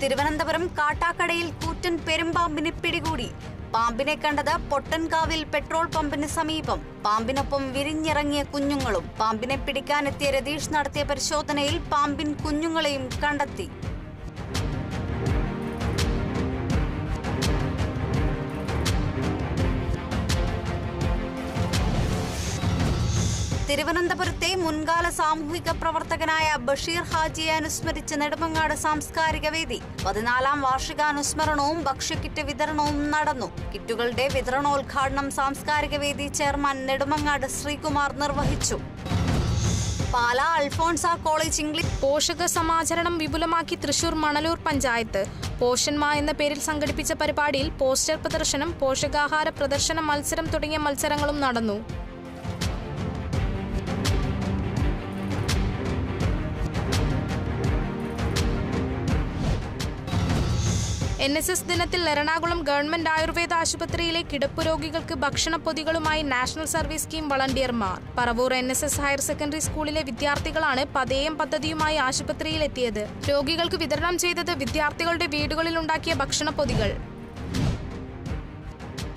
തിരുവനന്തപുരം കാട്ടാക്കടയിൽ കൂറ്റൻ പെരുമ്പാമ്പിനെ പിടികൂടി. പാമ്പിനെ കണ്ടത് പൊട്ടൻകാവിൽ പെട്രോൾ പമ്പിന് സമീപം. പാമ്പിനൊപ്പം വിരിഞ്ഞിറങ്ങിയ കുഞ്ഞുങ്ങളും. പാമ്പിനെ പിടിക്കാനെത്തിയ രതീഷ് നടത്തിയ പരിശോധനയിൽ പാമ്പിൻ കുഞ്ഞുങ്ങളെയും കണ്ടെത്തി. തിരുവനന്തപുരത്തെ മുൻകാല സാമൂഹിക പ്രവർത്തകനായ ബഷീർ ഹാജിയെ അനുസ്മരിച്ച് നെടുമങ്ങാട് സാംസ്കാരിക വേദി 14ാം വാർഷികാനുസ്മരണവും ഭക്ഷ്യക്കിറ്റ് വിതരണവും നടന്നു. കിറ്റുകളുടെ വിതരണോദ്ഘാടനം സാംസ്കാരിക വേദി ചെയർമാൻ നെടുമങ്ങാട് ശ്രീകുമാർ നിർവഹിച്ചു. പാലാ അൽഫോൺസ കോളേജ് ഇംഗ്ലീഷ് പോഷക സമാചരണം വിപുലമാക്കി തൃശൂർ മണലൂർ പഞ്ചായത്ത്. പോഷന്മ എന്ന പേരിൽ സംഘടിപ്പിച്ച പരിപാടിയിൽ പോസ്റ്റർ പ്രദർശനം, പോഷകാഹാര പ്രദർശന മത്സരം തുടങ്ങിയ മത്സരങ്ങളും നടന്നു. NSS ദിനത്തിൽ എറണാകുളം ഗവൺമെന്റ് ആയുർവേദ ആശുപത്രിയിലെ കിടപ്പു രോഗികൾക്ക് ഭക്ഷണപ്പൊതികളുമായി നാഷണൽ സർവീസ് സ്കീം വളണ്ടിയർമാർ. പറവൂർ NSS ഹയർ സെക്കൻഡറി സ്കൂളിലെ വിദ്യാർത്ഥികളാണ് പതേയം പദ്ധതിയുമായി ആശുപത്രിയിലെത്തിയത്. രോഗികൾക്ക് വിതരണം ചെയ്തത് വിദ്യാർത്ഥികളുടെ വീടുകളിലുണ്ടാക്കിയ ഭക്ഷണപ്പൊതികൾ.